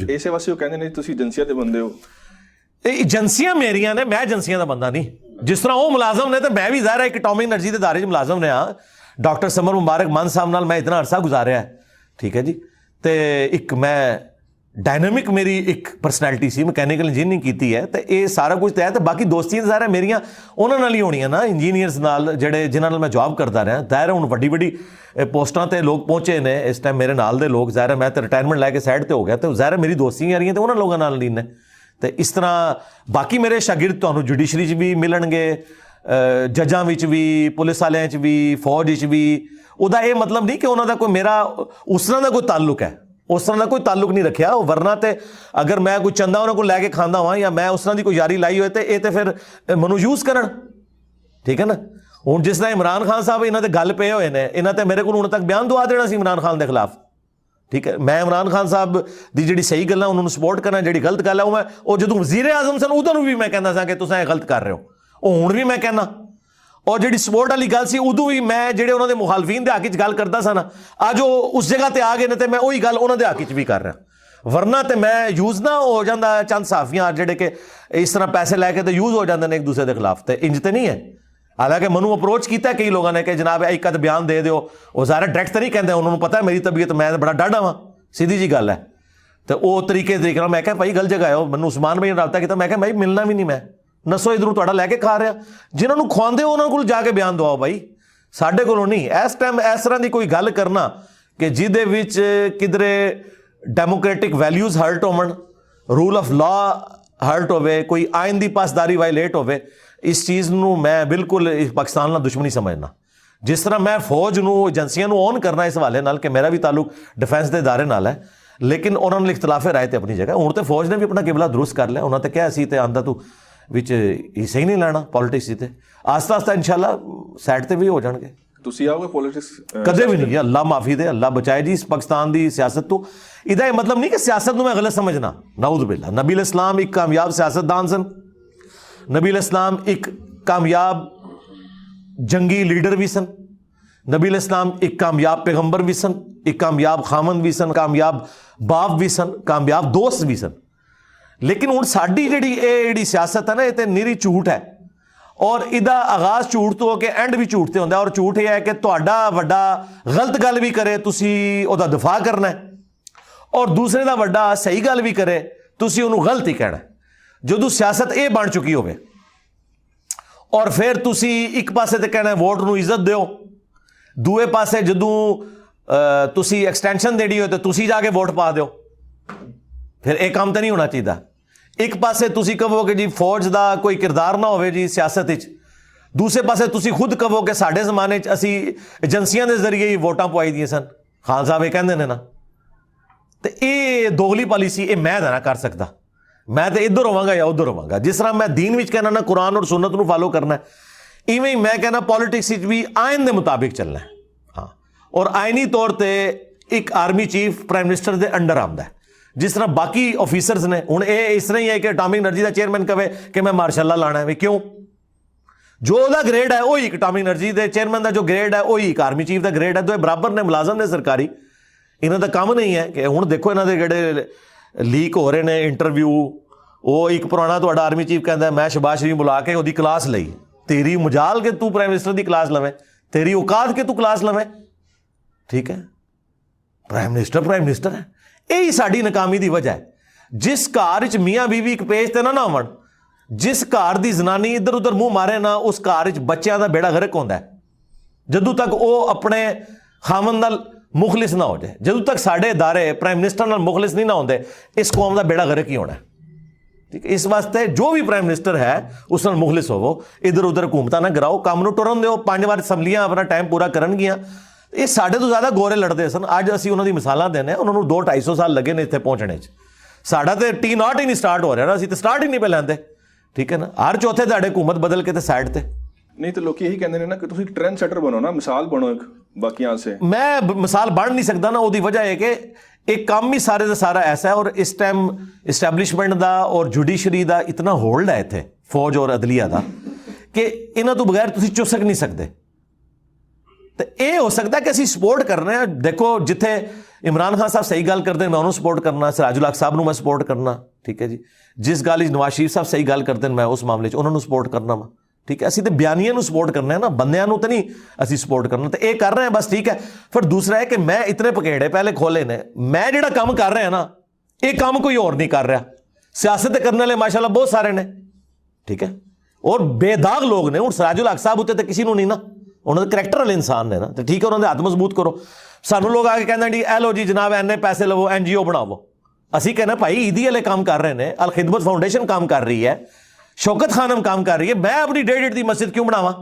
ਇਸੇ ਵਾਸਤੇ ਉਹ ਕਹਿੰਦੇ ਨੇ ਤੁਸੀਂ ਏਜੰਸੀਆਂ ਦੇ ਬੰਦੇ ਹੋ। ਇਹ ਏਜੰਸੀਆਂ ਮੇਰੀਆਂ ਨੇ, ਮੈਂ ਏਜੰਸੀਆਂ ਦਾ ਬੰਦਾ ਨਹੀਂ। ਜਿਸ ਤਰ੍ਹਾਂ ਉਹ ਮੁਲਾਜ਼ਮ ਨੇ ਤੇ ਮੈਂ ਵੀ ਜ਼ਾਹਿਰ ਹੈ ਇੱਕ ਐਟੋਮਿਕ ਐਨਰਜੀ ਦੇ ਦਾਇਰੇ 'ਚ ਮੁਲਾਜ਼ਮ ਰਿਹਾ। ਡਾਕਟਰ ਸਮਰ ਮੁਬਾਰਕ ਮਾਨ ਸਾਹਿਬ ਨਾਲ ਮੈਂ ਇਤਨਾ ਅਰਸਾ ਗੁਜ਼ਾਰਿਆ, ਠੀਕ ਹੈ ਜੀ। ਤੇ ਇੱਕ ਮੈਂ ਡਾਇਨਾਮਿਕ ਮੇਰੀ ਇੱਕ ਪਰਸਨੈਲਿਟੀ ਸੀ, ਮਕੈਨੀਕਲ ਇੰਜੀਨੀਅਰਿੰਗ ਕੀਤੀ ਹੈ ਤੇ ਇਹ ਸਾਰਾ ਕੁਝ ਤਾਂ ਹੈ। ਤੇ ਬਾਕੀ ਦੋਸਤੀਆਂ ਜ਼ਾਹਿਰ ਮੇਰੀਆਂ ਉਹਨਾਂ ਨਾਲ ਹੀ ਹੋਣੀਆਂ ਨਾ, ਇੰਜੀਨੀਅਰਸ ਨਾਲ ਜਿਹੜੇ ਜਿਨ੍ਹਾਂ ਨਾਲ ਮੈਂ ਜੌਬ ਕਰਦਾ ਰਿਹਾ। ਜ਼ਾਹਿਰ ਹੁਣ ਵੱਡੀ ਵੱਡੀ ਪੋਸਟਾਂ 'ਤੇ ਲੋਕ ਪਹੁੰਚੇ ਨੇ ਇਸ ਟਾਈਮ ਮੇਰੇ ਨਾਲ ਦੇ ਲੋਕ। ਜ਼ਾਹਿਰ ਮੈਂ ਤਾਂ ਰਿਟਾਇਰਮੈਂਟ ਲੈ ਕੇ ਸਾਈਡ 'ਤੇ ਹੋ ਗਿਆ ਤੇ ਜ਼ਾਹਿਰ ਮੇਰੀ ਦੋਸਤੀਆਂ ਆ ਰਹੀਆਂ ਤੇ ਉਹਨਾਂ ਲੋਕਾਂ ਨਾਲ ਨਹੀਂ ਨੇ। ਤੇ ਇਸ ਤਰ੍ਹਾਂ ਬਾਕੀ ਮੇਰੇ ਸ਼ਾਗਿਰਦ ਤੁਹਾਨੂੰ ਜੁਡੀਸ਼ਰੀ 'ਚ ਵੀ ਮਿਲਣਗੇ, ਜੱਜਾਂ ਵਿੱਚ ਵੀ, ਪੁਲਿਸ ਵਾਲਿਆਂ 'ਚ ਵੀ, ਫੌਜ ਵਿੱਚ ਵੀ। ਉਹਦਾ ਇਹ ਮਤਲਬ ਨਹੀਂ ਕਿ ਉਹਨਾਂ ਦਾ ਕੋਈ ਮੇਰਾ ਉਸ ਤਰ੍ਹਾਂ ਦਾ ਕੋਈ ਤਾਲੁਕ ਹੈ, ਉਸ ਤਰ੍ਹਾਂ ਦਾ ਕੋਈ ਤਾਲੁਕ ਨਹੀਂ ਰੱਖਿਆ। ਵਰਨਾ ਤੇ ਅਗਰ ਮੈਂ ਕੋਈ ਚੰਦਾ ਉਹਨਾਂ ਕੋਲ ਲੈ ਕੇ ਖਾਂਦਾ ਹਾਂ ਜਾਂ ਮੈਂ ਉਸ ਤਰ੍ਹਾਂ ਦੀ ਕੋਈ ਯਾਰੀ ਲਾਈ ਹੋਏ ਤੇ ਇਹ ਤੇ ਫਿਰ ਮੈਨੂੰ ਯੂਜ਼ ਕਰਨ, ਠੀਕ ਹੈ ਨਾ। ਹੁਣ ਜਿਸ ਤਰ੍ਹਾਂ ਇਮਰਾਨ ਖਾਨ ਸਾਹਿਬ ਇਹਨਾਂ ਦੇ ਗੱਲ ਪਏ ਹੋਏ ਨੇ, ਇਹਨਾਂ ਤੇ ਮੇਰੇ ਕੋਲ ਹੁਣ ਤੱਕ ਬਿਆਨ ਦਵਾ ਦੇਣਾ ਸੀ ਇਮਰਾਨ ਖਾਨ ਦੇ ਖਿਲਾਫ, ਠੀਕ ਹੈ। ਮੈਂ ਇਮਰਾਨ ਖਾਨ ਸਾਹਿਬ ਦੀ ਜਿਹੜੀ ਸਹੀ ਗੱਲਾਂ ਉਹਨਾਂ ਨੂੰ ਸਪੋਰਟ ਕਰਨਾ, ਜਿਹੜੀ ਗਲਤ ਗੱਲ ਹੈ ਉਹ ਜਦੋਂ ਵਜ਼ੀਰ ਆਜ਼ਮ ਸਨ ਉਦੋਂ ਵੀ ਮੈਂ ਕਹਿੰਦਾ ਸਾਂ ਕਿ ਤੁਸੀਂ ਇਹ ਗਲਤ ਕਰ ਰਹੇ ਹੋ, ਉਹ ਹੁਣ ਵੀ ਮੈਂ ਕਹਿੰਦਾ। ਔਰ ਜਿਹੜੀ ਸਪੋਰਟ ਵਾਲੀ ਗੱਲ ਸੀ ਉਦੋਂ ਵੀ ਮੈਂ ਜਿਹੜੇ ਉਹਨਾਂ ਦੇ ਮੁਖਾਲਫੀਨ ਦੇ ਹੱਕ 'ਚ ਗੱਲ ਕਰਦਾ ਸਾਂ ਨਾ, ਅੱਜ ਉਹ ਉਸ ਜਗ੍ਹਾ 'ਤੇ ਆ ਗਏ ਨੇ ਤੇ ਮੈਂ ਉਹੀ ਗੱਲ ਉਹਨਾਂ ਦੇ ਹੱਕ 'ਚ ਵੀ ਕਰ ਰਿਹਾ। ਵਰਨਾ ਤੇ ਮੈਂ ਯੂਜ਼ ਨਾ ਹੋ ਜਾਂਦਾ ਚੰਦ ਸਾਫੀਆਂ ਜਿਹੜੇ ਕਿ ਇਸ ਤਰ੍ਹਾਂ ਪੈਸੇ ਲੈ ਕੇ ਤੇ ਯੂਜ਼ ਹੋ ਜਾਂਦੇ ਨੇ ਇੱਕ ਦੂਸਰੇ ਦੇ ਖਿਲਾਫ। ਤੇ ਇੰਜ ਤੇ ਨਹੀਂ ਹੈ। ਹਾਲਾਂਕਿ ਮੈਨੂੰ ਅਪਰੋਚ ਕੀਤਾ ਕਈ ਲੋਕਾਂ ਨੇ ਕਿ ਜਨਾਬ ਇੱਕ ਅੱਧ ਬਿਆਨ ਦੇ ਦਿਓ। ਉਹ ਸਾਰਾ ਡਾਇਰੈਕਟ ਤਾਂ ਨਹੀਂ ਕਹਿੰਦੇ, ਉਹਨਾਂ ਨੂੰ ਪਤਾ ਮੇਰੀ ਤਬੀਅਤ, ਮੈਂ ਬੜਾ ਡਾਢਾ ਵਾਂ, ਸਿੱਧੀ ਜੀ ਗੱਲ ਹੈ। ਤੇ ਉਹ ਤਰੀਕੇ ਨਾਲ ਮੈਂ ਕਿਹਾ ਭਾਈ ਗਲਤ ਜਗ੍ਹਾ ਆਇਓ। ਮੈਨੂੰ ਉਸਮਾਨ ਭਾਈ ਨੇ ਰਾਬਤਾ ਕੀਤਾ, ਮੈਂ ਕਿਹਾ ਭਾਈ ਮਿਲਣਾ ਵੀ ਨਹੀਂ, ਮੈਂ ਨਸੋ ਇਧਰੋਂ ਤੁਹਾਡਾ ਲੈ ਕੇ ਖਾ ਰਿਹਾ। ਜਿਨ੍ਹਾਂ ਨੂੰ ਖਵਾਉਂਦੇ ਹੋ ਉਹਨਾਂ ਕੋਲ ਜਾ ਕੇ ਬਿਆਨ ਦਵਾਓ ਭਾਈ, ਸਾਡੇ ਕੋਲੋਂ ਨਹੀਂ। ਇਸ ਟਾਈਮ ਇਸ ਤਰ੍ਹਾਂ ਦੀ ਕੋਈ ਗੱਲ ਕਰਨਾ ਕਿ ਜਿਹਦੇ ਵਿੱਚ ਕਿਧਰੇ ਡੈਮੋਕ੍ਰੈਟਿਕ ਵੈਲਿਊਜ਼ ਹਰਟ ਹੋਵਣ, ਰੂਲ ਆਫ ਲਾਅ ਹਰਟ ਹੋਵੇ, ਕੋਈ ਆਇਨ ਦੀ ਪਾਸਦਾਰੀ ਵਾਇਲੇਟ ਹੋਵੇ, ਇਸ ਚੀਜ਼ ਨੂੰ ਮੈਂ ਬਿਲਕੁਲ ਪਾਕਿਸਤਾਨ ਨਾਲ ਦੁਸ਼ਮਣੀ ਸਮਝਣਾ। ਜਿਸ ਤਰ੍ਹਾਂ ਮੈਂ ਫੌਜ ਨੂੰ, ਏਜੰਸੀਆਂ ਨੂੰ ਔਨ ਕਰਨਾ ਇਸ ਹਵਾਲੇ ਨਾਲ ਕਿ ਮੇਰਾ ਵੀ ਤਾਲੁਕ ਡਿਫੈਂਸ ਦੇ ਦਾਇਰੇ ਨਾਲ ਹੈ, ਲੇਕਿਨ ਉਹਨਾਂ ਨਾਲ ਇਖਤਲਾਫ ਰਾਏ ਤੇ ਆਪਣੀ ਜਗ੍ਹਾ। ਹੁਣ ਤੇ ਫੌਜ ਨੇ ਵੀ ਆਪਣਾ ਕਿਬਲਾ ਦਰੁਸਤ ਕਰ ਲਿਆ। ਉਹਨਾਂ ਤੇ ਕਿਹਾ ਸੀ ਤੇ ਆਂਦਾ ਤੂੰ ਵਿੱਚ ਹਿੱਸਾ ਹੀ ਨਹੀਂ ਲੈਣਾ ਪੋਲੀਟਿਕਸ 'ਤੇ। ਆਸਤਾ ਆਸਤਾ ਇਨਸ਼ਾਅੱਲਾ ਸਾਈਡ 'ਤੇ ਵੀ ਹੋ ਜਾਣਗੇ। ਤੁਸੀਂ ਆਓਗੇ ਪੋਲੀਟਿਕਸ? ਕਦੇ ਵੀ ਨਹੀਂ ਜੀ, ਅੱਲਾ ਮਾਫੀ ਦੇ, ਅੱਲਾ ਬਚਾਏ ਜੀ ਇਸ ਪਾਕਿਸਤਾਨ ਦੀ ਸਿਆਸਤ ਤੋਂ। ਇਹਦਾ ਇਹ ਮਤਲਬ ਨਹੀਂ ਕਿ ਸਿਆਸਤ ਨੂੰ ਮੈਂ ਗਲਤ ਸਮਝਣਾ, ਨਾਊਜ਼ ਬਿल्ला। ਨਬੀ ਅਲ-ਇਸਲਾਮ ਇੱਕ ਕਾਮਯਾਬ ਸਿਆਸਤਦਾਨ ਸਨ। ਨਬੀ ਅਲ-ਇਸਲਾਮ ਇੱਕ ਕਾਮਯਾਬ ਜੰਗੀ ਲੀਡਰ ਵੀ ਸਨ। ਨਬੀ ਅਲ-ਇਸਲਾਮ ਇੱਕ ਕਾਮਯਾਬ ਪੈਗੰਬਰ ਵੀ ਸਨ, ਇੱਕ ਕਾਮਯਾਬ ਖਾਮਨ ਵੀ ਸਨ, ਕਾਮਯਾਬ ਬਾਪ ਵੀ ਸਨ, ਕਾਮਯਾਬ ਦੋਸਤ ਵੀ ਸਨ। ਲੇਕਿਨ ਹੁਣ ਸਾਡੀ ਜਿਹੜੀ ਸਿਆਸਤ ਹੈ ਨਾ, ਇਹ ਤੇ ਨਿਰੀ ਝੂਠ ਹੈ। ਔਰ ਇਹਦਾ ਆਗਾਜ਼ ਝੂਠ ਤੋਂ ਹੋ ਕੇ ਐਂਡ ਵੀ ਝੂਠ ਤੇ ਹੁੰਦਾ। ਔਰ ਝੂਠ ਇਹ ਹੈ ਕਿ ਤੁਹਾਡਾ ਵੱਡਾ ਗਲਤ ਗੱਲ ਵੀ ਕਰੇ ਤੁਸੀਂ ਉਹਦਾ ਦਿਫਾ ਕਰਨਾ ਹੈ, ਔਰ ਦੂਸਰੇ ਦਾ ਵੱਡਾ ਸਹੀ ਗੱਲ ਵੀ ਕਰੇ ਤੁਸੀਂ ਉਹਨੂੰ ਗਲਤ ਹੀ ਕਹਿਣਾ। ਜਦੋਂ ਸਿਆਸਤ ਇਹ ਬਣ ਚੁੱਕੀ ਹੋਵੇ ਔਰ ਫਿਰ ਤੁਸੀਂ ਇੱਕ ਪਾਸੇ ਤੇ ਕਹਿਣਾ ਵੋਟ ਨੂੰ ਇੱਜ਼ਤ ਦਿਓ, ਦੂਏ ਪਾਸੇ ਜਦੋਂ ਤੁਸੀਂ ਐਕਸਟੈਂਸ਼ਨ ਦੇਣੀ ਹੋਏ ਤਾਂ ਤੁਸੀਂ ਜਾ ਕੇ ਵੋਟ ਪਾ ਦਿਓ, ਫਿਰ ਇਹ ਕੰਮ ਤਾਂ ਨਹੀਂ ਹੋਣਾ ਚਾਹੀਦਾ। ਇੱਕ ਪਾਸੇ ਤੁਸੀਂ ਕਹੋ ਕਿ ਜੀ ਫੌਜ ਦਾ ਕੋਈ ਕਿਰਦਾਰ ਨਾ ਹੋਵੇ ਜੀ ਸਿਆਸਤ ਵਿੱਚ, ਦੂਸਰੇ ਪਾਸੇ ਤੁਸੀਂ ਖੁਦ ਕਹੋ ਕਿ ਸਾਡੇ ਜ਼ਮਾਨੇ 'ਚ ਅਸੀਂ ਏਜੰਸੀਆਂ ਦੇ ਜ਼ਰੀਏ ਹੀ ਵੋਟਾਂ ਪਵਾਈ ਦੀਆਂ ਸਨ। ਖਾਨ ਸਾਹਿਬ ਇਹ ਕਹਿੰਦੇ ਨੇ ਨਾ। ਤੇ ਇਹ ਦੋਗਲੀ ਪਾਲਿਸੀ ਇਹ ਮੈਂ ਤਾਂ ਨਾ ਕਰ ਸਕਦਾ। ਮੈਂ ਤਾਂ ਇੱਧਰ ਹੋਵਾਂਗਾ ਜਾਂ ਉੱਧਰ ਹੋਵਾਂਗਾ। ਜਿਸ ਤਰ੍ਹਾਂ ਮੈਂ ਦੀਨ ਵਿੱਚ ਕਹਿਣਾ ਨਾ ਕੁਰਾਨ ਔਰ ਸੁਨਨਤ ਨੂੰ ਫਾਲੋ ਕਰਨਾ, ਇਵੇਂ ਹੀ ਮੈਂ ਕਹਿਣਾ ਪੋਲੀਟਿਕਸ ਵਿੱਚ ਵੀ ਆਇਨ ਦੇ ਮੁਤਾबिक ਚੱਲਣਾ ਹੈ। ਹਾਂ, ਔਰ ਆਇਨੀ ਤੌਰ 'ਤੇ ਇੱਕ ਆਰਮੀ ਚੀਫ ਪ੍ਰਾਈਮ ਮਿਨਿਸਟਰ ਦੇ ਅੰਡਰ ਆਉਂਦਾ ਹੈ। ਜਿਸ ਤਰ੍ਹਾਂ ਬਾਕੀ ਆਫੀਸਰਸ ਨੇ, ਹੁਣ ਇਹ ਇਸ ਤਰ੍ਹਾਂ ਹੀ ਹੈ ਕਿ ਐਟੋਮਿਕ ਐਨਰਜੀ ਦਾ ਚੇਅਰਮੈਨ ਕਵੇ ਕਿ ਮੈਂ ਮਾਰਸ਼ਲ ਲਾ ਲਾਣਾ ਹੈ ਵੀ ਕਿਉਂ? ਜੋ ਉਹਦਾ ਗ੍ਰੇਡ ਹੈ ਉਹੀ ਐਟੋਮਿਕ ਐਨਰਜੀ ਦੇ ਚੇਅਰਮੈਨ ਦਾ ਜੋ ਗ੍ਰੇਡ ਹੈ ਉਹੀ ਇੱਕ ਆਰਮੀ ਚੀਫ ਦਾ ਗ੍ਰੇਡ ਹੈ। ਦੋਏ ਬਰਾਬਰ ਨੇ, ਮੁਲਾਜ਼ਮ ਨੇ ਸਰਕਾਰੀ। ਇਹਨਾਂ ਦਾ ਕੰਮ ਨਹੀਂ ਹੈ ਕਿ ਹੁਣ ਦੇਖੋ ਇਹਨਾਂ ਦੇ ਜਿਹੜੇ ਲੀਕ ਹੋ ਰਹੇ ਨੇ ਇੰਟਰਵਿਊ, ਉਹ ਇੱਕ ਪੁਰਾਣਾ ਤੁਹਾਡਾ ਆਰਮੀ ਚੀਫ ਕਹਿੰਦਾ ਮੈਂ ਸ਼ਬਾਸ਼ ਸ਼ਰੀਫ ਬੁਲਾ ਕੇ ਉਹਦੀ ਕਲਾਸ ਲਈ। ਤੇਰੀ ਮਜਾਲ ਕੇ ਤੂੰ ਪ੍ਰਾਈਮ ਮਿਨਿਸਟਰ ਦੀ ਕਲਾਸ ਲਵੇਂ, ਤੇਰੀ ਔਕਾਤ ਕੇ ਤੂੰ ਕਲਾਸ ਲਵੇਂ, ਠੀਕ ਹੈ। ਪ੍ਰਾਈਮ ਮਿਨਿਸਟਰ ਹੈ। ਇਹੀ ਸਾਡੀ ਨਾਕਾਮੀ ਦੀ ਵਜ੍ਹਾ ਹੈ। ਜਿਸ ਘਰ ਵਿੱਚ ਮੀਆਂ ਬੀਵੀ ਇੱਕ ਪੇਜ ਤੇ ਨਾ ਹੋਵਣ, ਜਿਸ ਘਰ ਦੀ ਜ਼ਨਾਨੀ ਇੱਧਰ ਉੱਧਰ ਮੂੰਹ ਮਾਰੇ ਨਾ, ਉਸ ਘਰ ਵਿੱਚ ਬੱਚਿਆਂ ਦਾ ਬੇੜਾ ਗਰਕ ਹੁੰਦਾ ਹੈ। ਜਦੋਂ ਤੱਕ ਉਹ ਆਪਣੇ ਖਾਮਨ ਨਾਲ ਮੁਖਲਿਸ ਨਾ ਹੋ ਜਾਏ, ਜਦੋਂ ਤੱਕ ਸਾਡੇ ਅਦਾਰੇ ਪ੍ਰਾਈਮ ਮਿਨਿਸਟਰ ਨਾਲ ਮੁਖਲਿਸ ਨਹੀਂ ਨਾ ਹੁੰਦੇ, ਇਸ ਕੌਮ ਦਾ ਬੇੜਾ ਗਰਕ ਹੀ ਹੋਣਾ। ਠੀਕ ਹੈ। ਇਸ ਵਾਸਤੇ ਜੋ ਵੀ ਪ੍ਰਾਈਮ ਮਿਨਿਸਟਰ ਹੈ ਉਸ ਨਾਲ ਮੁਖਲਿਸ ਹੋਵੋ, ਇੱਧਰ ਉੱਧਰ ਹਕੂਮਤਾਂ ਨਾ ਕਰਾਓ, ਕੰਮ ਨੂੰ ਟੁਰਨ ਦਿਓ। 5 ਵਾਰ ਅਸੈਂਬਲੀਆਂ ਆਪਣਾ ਟਾਈਮ ਪੂਰਾ ਕਰਨਗੀਆਂ। ਇਹ ਸਾਡੇ ਤੋਂ ਜ਼ਿਆਦਾ ਗੋਰੇ ਲੜਦੇ ਸਨ। ਅੱਜ ਅਸੀਂ ਉਹਨਾਂ ਦੀ ਮਿਸਾਲਾਂ ਦਿੰਦੇ ਹਾਂ। ਉਹਨਾਂ ਨੂੰ 200-250 ਸਾਲ ਲੱਗੇ ਨੇ ਇੱਥੇ ਪਹੁੰਚਣੇ 'ਚ। ਸਾਡਾ ਤੇ T0 ਹੀ ਨਹੀਂ ਸਟਾਰਟ ਹੋ ਰਿਹਾ ਨਾ, ਅਸੀਂ ਤਾਂ ਸਟਾਰਟ ਹੀ ਨਹੀਂ ਪੈ ਲੈਂਦੇ, ਠੀਕ ਹੈ ਨਾ। ਹਰ ਚੌਥੇ ਤੁਹਾਡੇ ਹਕੂਮਤ ਬਦਲ ਕੇ ਤੇ ਸਾਈਡ ਤੇ ਨਹੀਂ ਤਾਂ ਲੋਕੀ ਇਹੀ ਕਹਿੰਦੇ ਨੇ ਨਾ ਕਿ ਤੁਸੀਂ ਟ੍ਰੈਂਡ ਸੈਟਰ ਬਣੋ ਨਾ, ਮਿਸਾਲ ਬਣੋ ਇੱਕ ਬਾਕੀਆਂ ਸੇ। ਮੈਂ ਮਿਸਾਲ ਬਣ ਨਹੀਂ ਸਕਦਾ ਨਾ। ਉਹਦੀ ਵਜ੍ਹਾ ਹੈ ਕਿ ਇਹ ਕੰਮ ਹੀ ਸਾਰੇ ਦਾ ਸਾਰਾ ਐਸਾ ਹੈ। ਔਰ ਇਸ ਟਾਈਮ ਇਸਟੈਬਲਿਸ਼ਮੈਂਟ ਦਾ ਔਰ ਜੁਡੀਸ਼ਰੀ ਦਾ ਇਤਨਾ ਹੋਲਡ ਹੈ ਇੱਥੇ, ਫੌਜ ਔਰ ਅਦਲੀਆ ਦਾ, ਕਿ ਇਹਨਾਂ ਤੋਂ ਬਗੈਰ ਤੁਸੀਂ ਚੁਸਕ ਨਹੀਂ ਸਕਦੇ। ਤੇ ਇਹ ਹੋ ਸਕਦਾ ਕਿ ਅਸੀਂ ਸਪੋਰਟ ਕਰ ਰਹੇ ਹਾਂ। ਦੇਖੋ ਜਿੱਥੇ ਇਮਰਾਨ ਖਾਨ ਸਾਹਿਬ ਸਹੀ ਗੱਲ ਕਰਦੇ ਨੇ, ਮੈਂ ਉਹਨੂੰ ਸਪੋਰਟ ਕਰਨਾ, ਸਿਰਾਜੁਲ ਹਕ ਸਾਹਿਬ ਨੂੰ ਮੈਂ ਸਪੋਰਟ ਕਰਨਾ, ਠੀਕ ਹੈ ਜੀ। ਜਿਸ ਗੱਲ 'ਚ ਨਵਾਜ਼ ਸ਼ਰੀਫ ਸਾਹਿਬ ਸਹੀ ਗੱਲ ਕਰਦੇ ਨੇ, ਮੈਂ ਉਸ ਮਾਮਲੇ 'ਚ ਉਹਨਾਂ ਨੂੰ ਸਪੋਰਟ ਕਰਨਾ ਵਾ, ਠੀਕ ਹੈ। ਅਸੀਂ ਤੇ ਬਿਆਨੀਆਂ ਨੂੰ ਸਪੋਰਟ ਕਰਨਾ ਹੈ ਨਾ, ਬੰਦਿਆਂ ਨੂੰ ਤਾਂ ਨਹੀਂ ਅਸੀਂ ਸਪੋਰਟ ਕਰਨਾ, ਤੇ ਇਹ ਕਰ ਰਹੇ ਹਾਂ ਬਸ, ਠੀਕ ਹੈ। ਫਿਰ ਦੂਸਰਾ ਹੈ ਕਿ ਮੈਂ ਇਤਨੇ ਪਕੇੜੇ ਪਹਿਲੇ ਖੋਲੇ ਨੇ, ਮੈਂ ਜਿਹੜਾ ਕੰਮ ਕਰ ਰਿਹਾ ਨਾ, ਇਹ ਕੰਮ ਕੋਈ ਹੋਰ ਨਹੀਂ ਕਰ ਰਿਹਾ। ਸਿਆਸਤ ਕਰਨ ਵਾਲੇ ਮਾਸ਼ਾਅੱਲਾ ਬਹੁਤ ਸਾਰੇ ਨੇ, ਠੀਕ ਹੈ, ਔਰ ਬੇਦਾਗ ਲੋਕ ਨੇ। ਹੁਣ ਸਿਰਾਜੁਲ ਹਕ ਸਾਹਿਬ ਉੱਤੇ ਤਾਂ ਕਿਸੇ ਨੂੰ ਨਹੀਂ ਨਾ, ਉਹਨਾਂ ਦੇ ਕਰੈਕਟਰ ਵਾਲੇ ਇਨਸਾਨ ਨੇ ਨਾ, ਤੇ ਠੀਕ ਹੈ, ਉਹਨਾਂ ਦੇ ਹੱਥ ਮਜ਼ਬੂਤ ਕਰੋ। ਸਾਨੂੰ ਲੋਕ ਆ ਕੇ ਕਹਿੰਦੇ ਜੀ ਇਹ ਲੋ ਜੀ ਜਨਾਬ ਇੰਨੇ ਪੈਸੇ ਲਵੋ, NGO ਬਣਾਵੋ। ਅਸੀਂ ਕਹਿੰਦੇ ਭਾਈ ਈਦੀ ਵਾਲੇ ਕੰਮ ਕਰ ਰਹੇ ਨੇ, ਅਲ ਖਿਦਮਤ ਫਾਊਂਡੇਸ਼ਨ ਕੰਮ ਕਰ ਰਹੀ ਹੈ, ਸ਼ੌਕਤ ਖਾਨਮ ਕੰਮ ਕਰ ਰਹੀ ਹੈ, ਮੈਂ ਆਪਣੀ 1.5 ਦੀ ਮਸਜਿਦ ਕਿਉਂ ਬਣਾਵਾਂ?